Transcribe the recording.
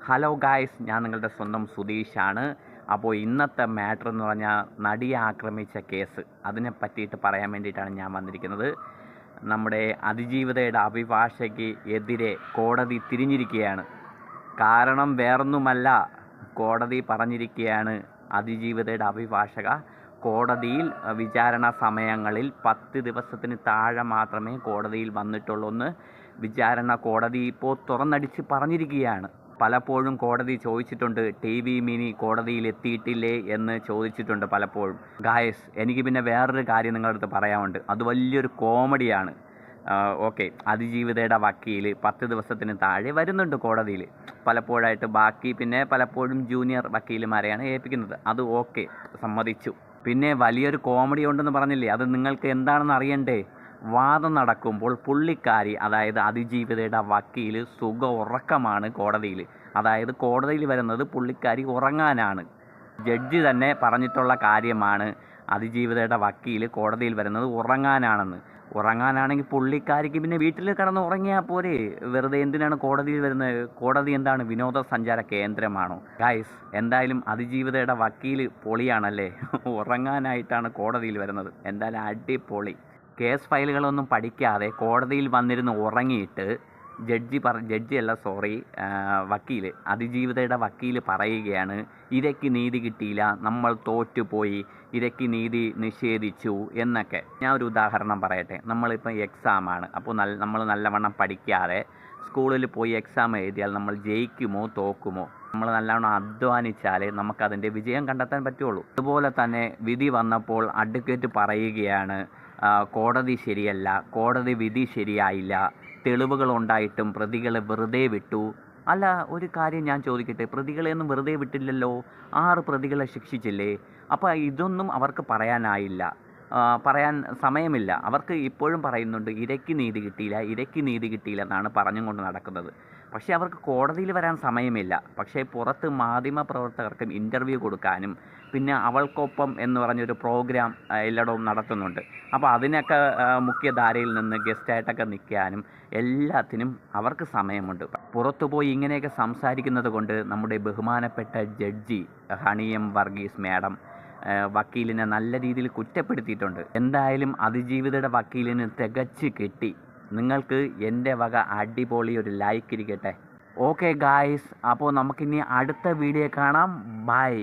Hello guys, ഞാൻ നിങ്ങളുടെ സ്വന്തം സുധീഷാണ്. അപ്പോൾ ഇന്നത്തെ മാറ്റർ എന്ന് പറഞ്ഞാൽ നടിയെ ആക്രമിച്ച കേസ്, അതിനെ പറ്റിയിട്ട് പറയാൻ വേണ്ടിയിട്ടാണ് ഞാൻ വന്നിരിക്കുന്നത്. നമ്മുടെ അതിജീവിതയുടെ അഭിഭാഷകയ്ക്ക് എതിരെ കോടതി തിരിഞ്ഞിരിക്കുകയാണ്. കാരണം വേറൊന്നുമല്ല, കോടതി പറഞ്ഞിരിക്കുകയാണ് അതിജീവിതയുടെ അഭിഭാഷക കോടതിയിൽ വിചാരണ സമയങ്ങളിൽ 10 ദിവസത്തിന് താഴെ മാത്രമേ കോടതിയിൽ വന്നിട്ടുള്ളൂ എന്ന് വിചാരണ കോടതി ഇപ്പോൾ തുറന്നടിച്ച് പറഞ്ഞിരിക്കുകയാണ്. പലപ്പോഴും കോടതി ചോദിച്ചിട്ടുണ്ട്, TV മിനി കോടതിയിൽ എത്തിയിട്ടില്ലേ എന്ന് ചോദിച്ചിട്ടുണ്ട് പലപ്പോഴും. ഗായസ്, എനിക്ക് പിന്നെ വേറൊരു കാര്യം നിങ്ങളുടെ അടുത്ത് പറയാനുണ്ട്. അത് വലിയൊരു കോമഡിയാണ്. ഓക്കെ, അതിജീവിതയുടെ വക്കീൽ 10 ദിവസത്തിന് താഴെ വരുന്നുണ്ട് കോടതിയിൽ പലപ്പോഴായിട്ട്. ബാക്കി പിന്നെ പലപ്പോഴും ജൂനിയർ വക്കീലുമാരെയാണ് ഏൽപ്പിക്കുന്നത്. അത് ഓക്കെ, സമ്മതിച്ചു. പിന്നെ വലിയൊരു കോമഡി ഉണ്ടെന്ന് പറഞ്ഞില്ലേ, അത് നിങ്ങൾക്ക് എന്താണെന്ന് അറിയണ്ടേ? വാദം നടക്കുമ്പോൾ പുള്ളിക്കാരി, അതായത് അതിജീവിതയുടെ വക്കീൽ ഉറക്കമാണ് കോടതിയിൽ. അതായത് കോടതിയിൽ വരുന്നത് പുള്ളിക്കാരി ഉറങ്ങാനാണ്. ജഡ്ജി തന്നെ പറഞ്ഞിട്ടുള്ള കാര്യമാണ്, അതിജീവിതയുടെ വക്കീൽ കോടതിയിൽ വരുന്നത് ഉറങ്ങാനാണെന്ന്. ഉറങ്ങാനാണെങ്കിൽ പുള്ളിക്കാരിക്ക് പിന്നെ വീട്ടിൽ കിടന്ന് ഉറങ്ങിയാൽ പോരെ? വെറുതെ എന്തിനാണ് കോടതിയിൽ വരുന്നത്? കോടതി എന്താണ് വിനോദസഞ്ചാര കേന്ദ്രമാണോ? ഗൈസ്, എന്തായാലും അതിജീവിതയുടെ വക്കീൽ പൊളിയാണല്ലേ. ഉറങ്ങാനായിട്ടാണ് കോടതിയിൽ വരുന്നത്. എന്തായാലും അടിപൊളി. കേസ് ഫയലുകളൊന്നും പഠിക്കാതെ കോടതിയിൽ വന്നിരുന്ന് ഉറങ്ങിയിട്ട് വക്കീൽ, അതിജീവിതയുടെ വക്കീൽ പറയുകയാണ്, ഇരയ്ക്ക് നീതി കിട്ടിയില്ല, നമ്മൾ തോറ്റുപോയി, ഇരയ്ക്ക് നീതി നിഷേധിച്ചു എന്നൊക്കെ. ഞാൻ ഒരു ഉദാഹരണം പറയട്ടെ. നമ്മളിപ്പോൾ എക്സാമാണ്. അപ്പോൾ നമ്മൾ നല്ലവണ്ണം പഠിക്കാതെ സ്കൂളിൽ പോയി എക്സാം എഴുതിയാൽ നമ്മൾ ജയിക്കുമോ തോക്കുമോ? നമ്മൾ നല്ലവണ്ണം അധ്വാനിച്ചാലേ നമുക്കതിൻ്റെ വിജയം കണ്ടെത്താൻ പറ്റുള്ളൂ. അതുപോലെ തന്നെ വിധി വന്നപ്പോൾ അഡ്വക്കേറ്റ് പറയുകയാണ്, കോടതി ശരിയല്ല, കോടതി വിധി ശരിയായില്ല, തെളിവുകളുണ്ടായിട്ടും പ്രതികളെ വെറുതെ വിട്ടു. അല്ല, ഒരു കാര്യം ഞാൻ ചോദിക്കട്ടെ, പ്രതികളെയൊന്നും വെറുതെ വിട്ടില്ലല്ലോ, 6 പ്രതികളെ ശിക്ഷിച്ചില്ലേ? അപ്പോൾ ഇതൊന്നും അവർക്ക് പറയാനായില്ല, പറയാൻ സമയമില്ല. അവർക്ക് ഇപ്പോഴും പറയുന്നുണ്ട് ഇരയ്ക്ക് നീതി കിട്ടിയില്ല, ഇരയ്ക്ക് നീതി കിട്ടിയില്ല എന്നാണ് പറഞ്ഞും കൊണ്ട് നടക്കുന്നത്. പക്ഷേ അവർക്ക് കോടതിയിൽ വരാൻ സമയമില്ല. പക്ഷേ പുറത്ത് മാധ്യമപ്രവർത്തകർക്കും ഇൻ്റർവ്യൂ കൊടുക്കാനും പിന്നെ അവൾക്കൊപ്പം എന്ന് പറഞ്ഞൊരു പ്രോഗ്രാം എല്ലായിടവും നടത്തുന്നുണ്ട്. അപ്പോൾ അതിനൊക്കെ മുഖ്യധാരയിൽ നിന്ന് ഗസ്റ്റായിട്ടൊക്കെ നിൽക്കാനും എല്ലാത്തിനും അവർക്ക് സമയമുണ്ട്. പുറത്തുപോയി ഇങ്ങനെയൊക്കെ സംസാരിക്കുന്നത് കൊണ്ട് നമ്മുടെ ബഹുമാനപ്പെട്ട judge honey M Varghese madam വക്കീലിനെ നല്ല രീതിയിൽ കുറ്റപ്പെടുത്തിയിട്ടുണ്ട്. എന്തായാലും അതിജീവിതയുടെ വക്കീലിന് തികച്ച് കിട്ടി. നിങ്ങൾക്ക് എൻ്റെ വക അടിപൊളി ഒരു ലൈക്ക് ഇരിക്കട്ടെ. ഓക്കെ ഗായ്സ്, അപ്പോൾ നമുക്കിനി അടുത്ത വീഡിയോ കാണാം. ബൈ.